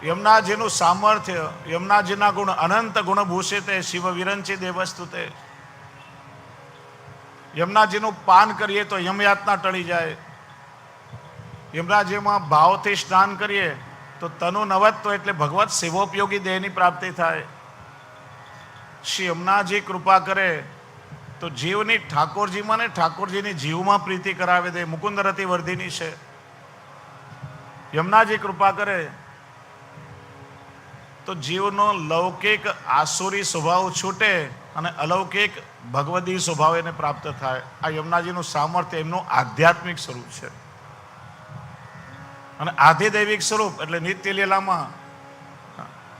યમુનાજીનું સામર્થ્ય, યમુનાજીના ગુણ અનંત ગુણભૂષિતે શિવ વિરંચી દેવસ્તુતે. યમુનાજીનું પાન કરીએ તો યમયાતના ટળી જાય. યમુનાજીમાં ભાવથી સ્નાન કરીએ તો તનુ નવત્વ એટલે ભગવત સેવોપયોગી દેહની પ્રાપ્તિ થાય. શ્રી યમુનાજી કૃપા કરે તો જીવની ઠાકોરજીમાં ને ઠાકોરજીની જીવમાં પ્રીતિ કરાવે દે. મુકુંદ રતિ વર્ધિની છે. યમુનાજી કૃપા કરે તો જીવનો લૌકિક આસુરી સ્વભાવ છૂટે અને અલૌકિક ભગવદી સ્વભાવ એને પ્રાપ્ત થાય. આ યમુનાજીનું સામર્થ્ય એમનું આધ્યાત્મિક સ્વરૂપ છે. અને આધિદૈવિક સ્વરૂપ એટલે નિત્ય લીલામાં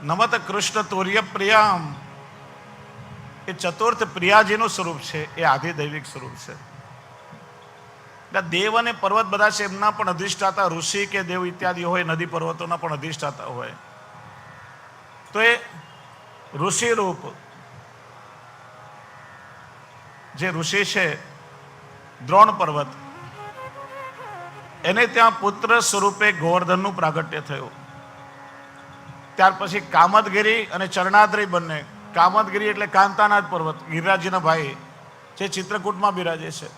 નમત કૃષ્ણ તુર્ય પ્રિયામ એ ચતુર્થ પ્રિયાજીનું સ્વરૂપ છે. એ આધિદૈવિક સ્વરૂપ છે. દેવ અને પર્વત બધા છે, એમના પણ અધિષ્ઠાતા ઋષિ કે દેવ ઇત્યાદિ હોય, નદી પર્વતોના પણ અધિષ્ઠાતા હોય. તો એ ઋષિ રૂપ જે ઋષિ છે દ્રોણ પર્વત, એને ત્યાં પુત્ર સ્વરૂપે ગોવર્ધનનું પ્રાગટ્ય થયું. ત્યાર પછી કામદગીરી અને ચરણાદ્રી બંને. કામદગીરી એટલે કાંતાનાથ પર્વત, ગિરિરાજજીના ભાઈ, જે ચિત્રકૂટમાં બિરાજે છે.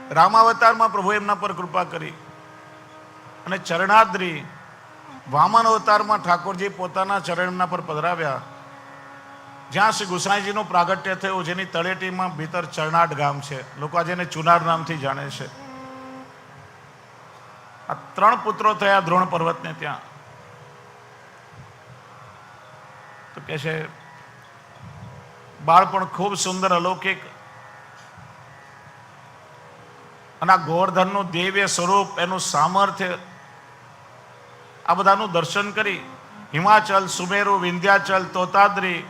રામાવતારમાં પ્રભુ એમના પર કૃપા કરી. અને ચરણાદ્રી વામન અવતારમાં ઠાકોરજી પોતાના ચરણના પર પધરાવ્યા, જ્યાં શ્રી ગુસાઈજીનું પ્રાગટ્ય થયું, જેની તળેટીમાં ભીતર ચરણાટ ગામ છે. લોકો આજે એને ચુનાર નામથી જાણે છે. આ 3 પુત્રો થયા દ્રોણ પર્વતને ત્યાં. તો કે છે બાળપણ ખૂબ સુંદર અલૌકિક, અને આ ગોવર્ધનનું દિવ્ય સ્વરૂપ, એનું સામર્થ્ય, આ બધાનું દર્શન કરી હિમાચલ, સુમેરુ, વિંધ્યાચલ, તોતાદ્રી,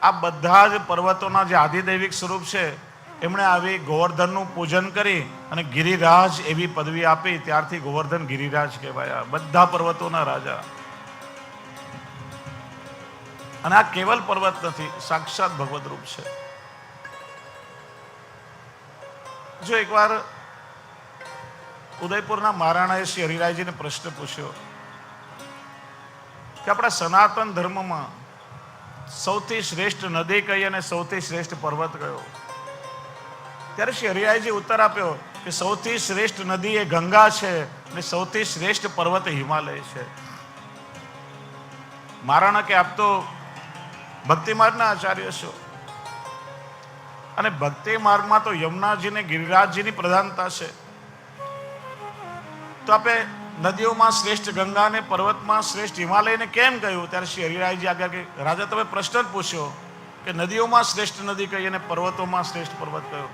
આ બધા જ પર્વતોના જે આધિદૈવિક સ્વરૂપ છે, એમણે આવી ગોવર્ધનનું પૂજન કરી અને ગિરિરાજ એવી પદવી આપી. ત્યારથી ગોવર્ધન ગિરિરાજ કહેવાયા, બધા પર્વતોના રાજા. અને આ કેવલ પર્વત નથી, સાક્ષાત ભગવદ રૂપ છે. જો એકવાર ઉદયપુરના મહારાણાએ શ્રી હરિરાયજીને પ્રશ્ન પૂછ્યો કે આપણા સનાતન ધર્મમાં સૌથી શ્રેષ્ઠ નદી કઈ અને સૌથી શ્રેષ્ઠ પર્વત કયો? ત્યારે શ્રી હરિરાયજી ઉત્તર આપ્યો કે સૌથી શ્રેષ્ઠ નદી એ ગંગા છે અને સૌથી શ્રેષ્ઠ પર્વત હિમાલય છે. મહારાણા કે આપ તો ભક્તિ માર્ગના આચાર્ય છો, અને ભક્તિ માર્ગમાં તો યમુનાજી ને ગિરિરાજજીની પ્રધાનતા છે. તો આપે નદીઓમાં શ્રેષ્ઠ ગંગા ને પર્વતમાં શ્રેષ્ઠ હિમાલયને કેમ કહ્યું? ત્યારે શ્રી હરિરાયજી આગળ કે રાજા, તમે પ્રશ્ન જ પૂછ્યો કે નદીઓમાં શ્રેષ્ઠ નદી કઈ અને પર્વતોમાં શ્રેષ્ઠ પર્વત કયો?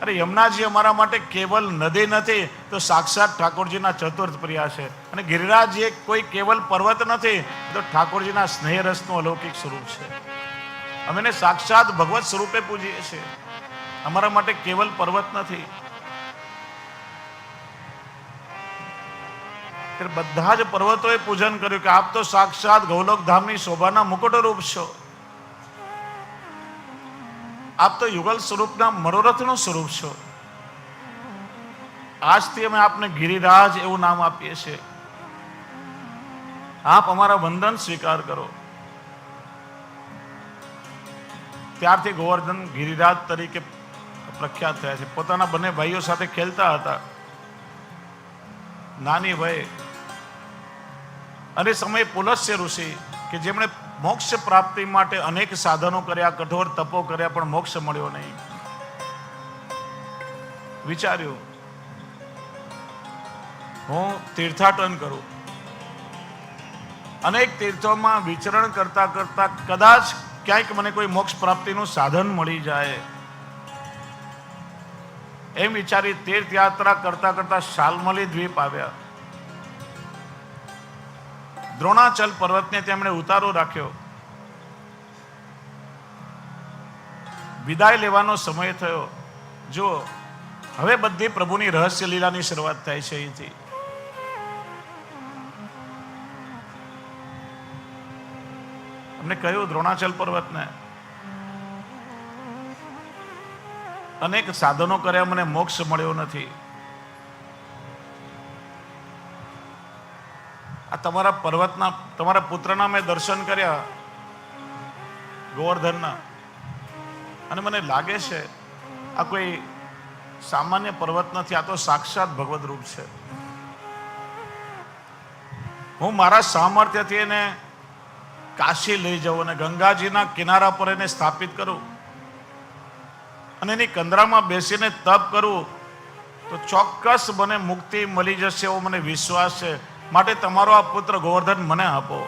અરે યમુનાજી અમારા માટે કેવલ નદી નથી, તો સાક્ષાત ઠાકોરજીના ચતુર્થ પ્રિયા છે. અને ગિરિરાજ એ કોઈ કેવલ પર્વત નથી, તો ઠાકોરજીના સ્નેહ રસનું અલૌકિક સ્વરૂપ છે. અમે એને સાક્ષાત ભગવત સ્વરૂપે પૂજીએ છીએ. અમારા માટે કેવલ પર્વત નથી. બધા જ પર્વતોએ પૂજન કર્યું કે આપ તો સાક્ષાત ગૌલોક ધામની શોભાના મુકુટ રૂપ છો. આપ તો યુગલ સ્વરૂપના મનોરથનું સ્વરૂપ છો. આજથી અમે આપને ગિરિરાજ એવું નામ આપીએ છીએ. આપ અમારા વંદન સ્વીકાર કરો. ત્યારથી ગોવર્ધન ગિરિરાજ તરીકે પ્રખ્યાત થયા છે. પોતાના બંને ભાઈઓ સાથે ખેલતા હતા. નાની વયે અને સમયે પુલસ્ય ઋષિ કે જેમણે મોક્ષ પ્રાપ્તિ માટે અનેક સાધનો કર્યા, કઠોર તપો કર્યા, પણ મોક્ષ મળ્યો નહીં. વિચાર્યું હું તીર્થાટન કરું, અનેક તીર્થોમાં વિચરણ કરતા કરતા કદાચ ક્યાંક મને કોઈ મોક્ષ પ્રાપ્તિનું સાધન મળી જાય, એમ વિચારી તીર્થયાત્રા કરતા કરતા શાલ્મલી દ્વીપ આવ્યા. દ્રોણાચલ પર્વતને તેમણે ઉતારો રાખ્યો. વિદાય લેવાનો સમય થયો. જો હવે બધી પ્રભુની રહસ્ય લીલાની શરૂઆત થાય છે. અહીંથી અમને કહ્યું દ્રોણાચલ પર્વતને અનેક સાધનો કર્યા, મને મોક્ષ મળ્યો નથી. આ તમારા પર્વતના, તમારા પુત્રના મેં દર્શન કર્યા ગોવર્ધનના, અને મને લાગે છે આ કોઈ સામાન્ય પર્વત નથી, આ તો સાક્ષાત ભગવદ રૂપ છે. હું મારા સામર્થ્યથી એને કાશી લઈ જાઉં અને ગંગાજીના કિનારા પર એને સ્થાપિત કરું અને એની કંદરામાં બેસીને તપ કરું તો ચોક્કસ મને મુક્તિ મળી જશે એવો મને વિશ્વાસ છે. માટે તમારો આ પુત્ર ગોવર્ધન મને આપો.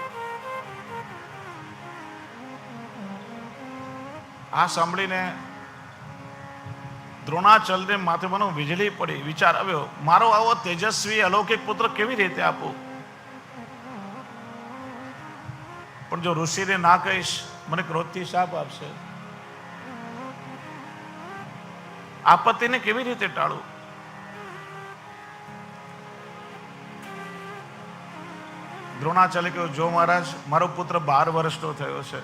આ સાંભળીને દ્રોણાચલને માથે મને વીજળી પડી. વિચાર આવ્યો, મારો આવો તેજસ્વી અલૌકિક પુત્ર કેવી રીતે આપું? પણ જો ઋષિને ના કહીશ મને ક્રોધથી શાપ આપશે. આપત્તિને કેવી રીતે ટાળું? દ્રોણાચાર્ય કહ્યું, જો મહારાજ, મારો પુત્ર 12 વર્ષનો થયો છે,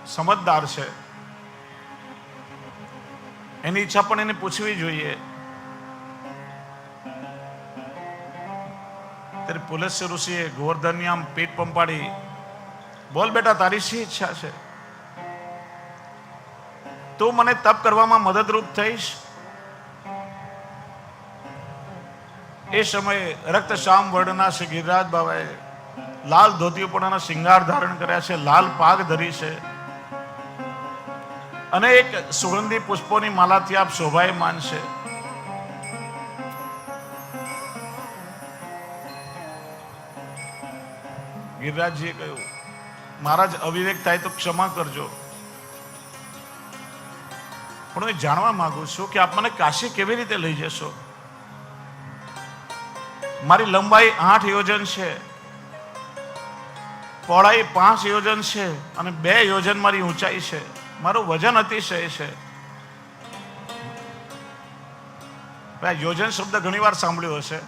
સમજદાર છે, એની ઈચ્છા પણ એને પૂછવી જોઈએ. ત્યારે પુલસ્ય ઋષિએ ગોવર્ધનની આમ પીઠ પંપાડી, બોલ બેટા, તારી શી ઈચ્છા છે? તું મને તપ કરવામાં મદદરૂપ થઈશ. એ સમયે રક્તશ્યામ વર્ણના શ્રી ગિરિરાજ બાબાએ લાલ ધોતી ઉપરના શિંગાર ધારણ કર્યા છે, લાલ પાગ ધરી છે, અનેક સુગંધી પુષ્પોની માલાથી આપ શોભાયમાન છે. ગિરિરાજજીએ કહ્યું, મહારાજ, અવિવેક થાય તો ક્ષમા કરજો, પણ હું જાણવા માંગુ છું કે આપ મને કાશી કેવી રીતે લઈ જશો? મારી લંબાઈ 8 યોજન છે, પહોળાઈ 5 યોજન છે અને 2 યોજન મારી ઊંચાઈ છે. મારું વજન અતિશય છે. યોજન શબ્દ ઘણી વાર સાંભળ્યો હશે.